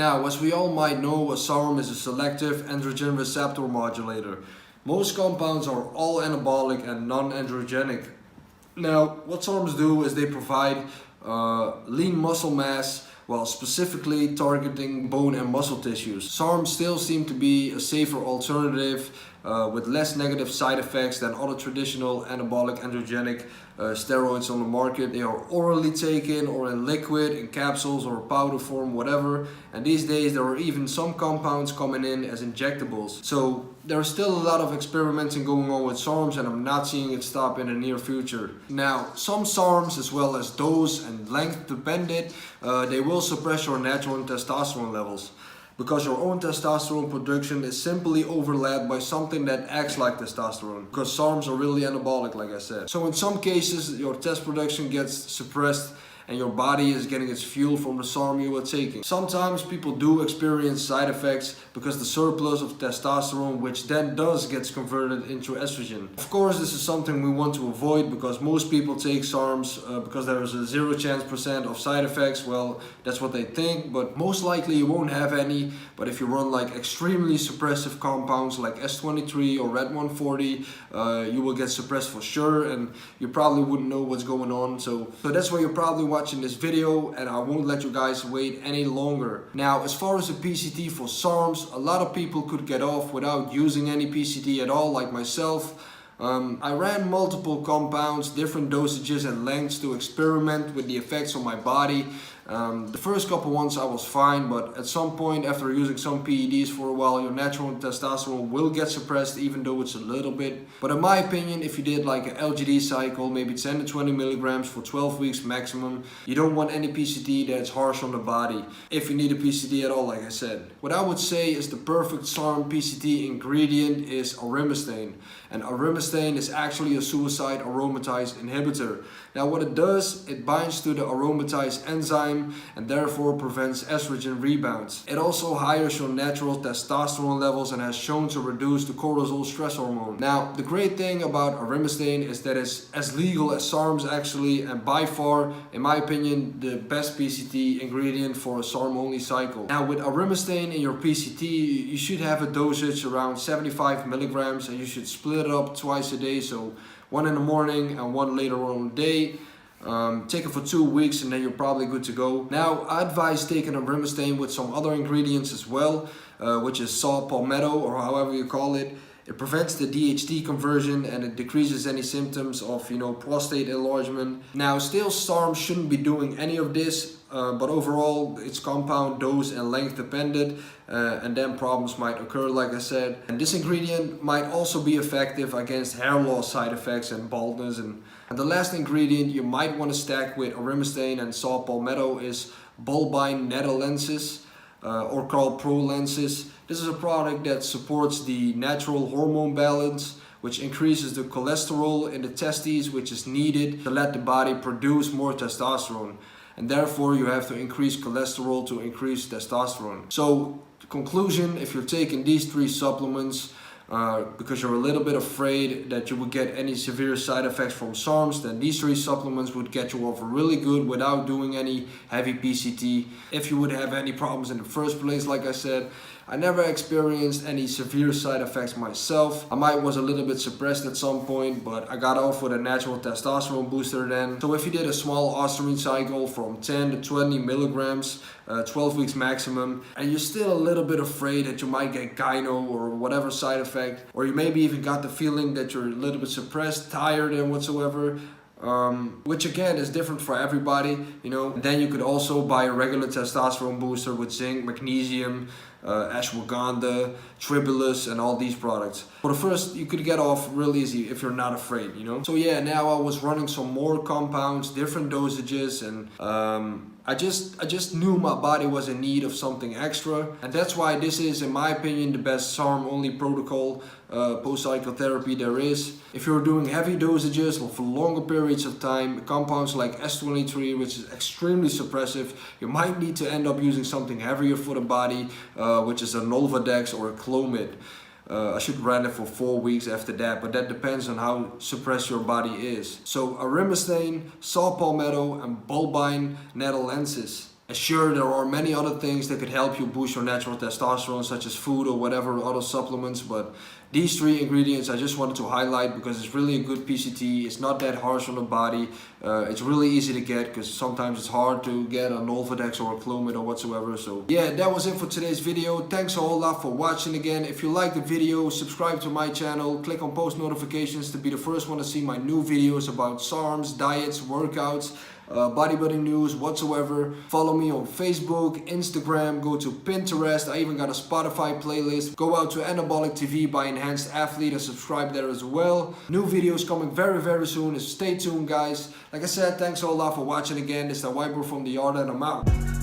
Now, as we all might know, a SARM is a selective androgen receptor modulator. Most compounds are all anabolic and non-androgenic. Now, what SARMs do is they provide lean muscle mass while specifically targeting bone and muscle tissues. SARMs still seem to be a safer alternative with less negative side effects than other traditional anabolic androgenic steroids on the market. They are orally taken or in liquid, in capsules or powder form, whatever. And these days there are even some compounds coming in as injectables. So there's still a lot of experimenting going on with SARMs, and I'm not seeing it stop in the near future. Now, some SARMs, as well as dose and length dependent, they will suppress your natural testosterone levels, because your own testosterone production is simply overlapped by something that acts like testosterone, because SARMs are really anabolic, like I said. So in some cases your test production gets suppressed and your body is getting its fuel from the SARM you are taking. Sometimes people do experience side effects because the surplus of testosterone, which then gets converted into estrogen. Of course, this is something we want to avoid, because most people take SARMs because there is a 0% of side effects. Well, that's what they think, but most likely you won't have any. But if you run like extremely suppressive compounds like S23 or Red 140, you will get suppressed for sure, and you probably wouldn't know what's going on. So that's why you're probably watching this video, and I won't let you guys wait any longer. Now, as far as the PCT for SARMs, a lot of people could get off without using any PCT at all, like myself. I ran multiple compounds, different dosages and lengths to experiment with the effects on my body. The first couple ones I was fine, but at some point after using some PEDs for a while, your natural testosterone will get suppressed, even though it's a little bit. But in my opinion, if you did like an LGD cycle, maybe 10 to 20 milligrams for 12 weeks maximum, you don't want any PCT that's harsh on the body, if you need a PCT at all, like I said. What I would say is the perfect SARM PCT ingredient is aromatase. And aromatase is actually a suicide aromatase inhibitor. Now what it does, it binds to the aromatase enzyme and therefore prevents estrogen rebounds. It also higher your natural testosterone levels and has shown to reduce the cortisol stress hormone. Now the great thing about aromatase is that it's as legal as SARMs actually, and by far, in my opinion, the best PCT ingredient for a SARM only cycle. Now with aromatase in your PCT, you should have a dosage around 75 milligrams, and you should split it up twice a day, so one in the morning and one later on in the day. Take it for 2 weeks and then you're probably good to go. Now I advise taking aromatase with some other ingredients as well, which is saw palmetto, or however you call it. It prevents the DHT conversion and it decreases any symptoms of, prostate enlargement. Now still, SARM shouldn't be doing any of this, but overall it's compound, dose and length dependent, and then problems might occur, like I said. And this ingredient might also be effective against hair loss side effects and baldness. And the last ingredient you might want to stack with aromatase and saw palmetto is bulbine netalensis, or called Pro Lenses. This is a product that supports the natural hormone balance, which increases the cholesterol in the testes, which is needed to let the body produce more testosterone. And therefore you have to increase cholesterol to increase testosterone. So conclusion, if you're taking these 3 supplements because you're a little bit afraid that you would get any severe side effects from SARMs, then these 3 supplements would get you off really good without doing any heavy PCT. If you would have any problems in the first place, like I said, I never experienced any severe side effects myself. I was a little bit suppressed at some point, but I got off with a natural testosterone booster then. So if you did a small ostarine cycle from 10 to 20 milligrams, 12 weeks maximum, and you're still a little bit afraid that you might get gyno or whatever side effect, or you maybe even got the feeling that you're a little bit suppressed, tired and whatsoever, which again is different for everybody, And then you could also buy a regular testosterone booster with zinc, magnesium, ashwagandha, tribulus, and all these products. For the first, you could get off real easy if you're not afraid, So yeah, now I was running some more compounds, different dosages, and I just knew my body was in need of something extra, and that's why this is, in my opinion, the best SARM only protocol post-cycle therapy there is. If you're doing heavy dosages or for longer periods of time, compounds like S23, which is extremely suppressive, you might need to end up using something heavier for the body, which is a Nolvadex or a Clomid. I should run it for 4 weeks after that, but that depends on how suppressed your body is. So aromatase, saw palmetto, and bulbine netalensis. Sure, there are many other things that could help you boost your natural testosterone, such as food or whatever other supplements, but these 3 ingredients I just wanted to highlight because it's really a good PCT. It's not that harsh on the body. It's really easy to get because sometimes it's hard to get a Nolvadex or a Clomid or whatsoever. So yeah, that was it for today's video. Thanks a whole lot for watching again. If you like the video, subscribe to my channel, click on post notifications to be the first one to see my new videos about Sarms, diets, workouts, bodybuilding news whatsoever. Follow me on Facebook, Instagram, go to Pinterest. I even got a Spotify playlist. Go out to Anabolic TV by Enhanced Athlete and subscribe there as well. New videos coming very soon. Stay tuned, guys. Like I said, thanks a lot for watching again. This is the White Bro from the Yard and I'm out.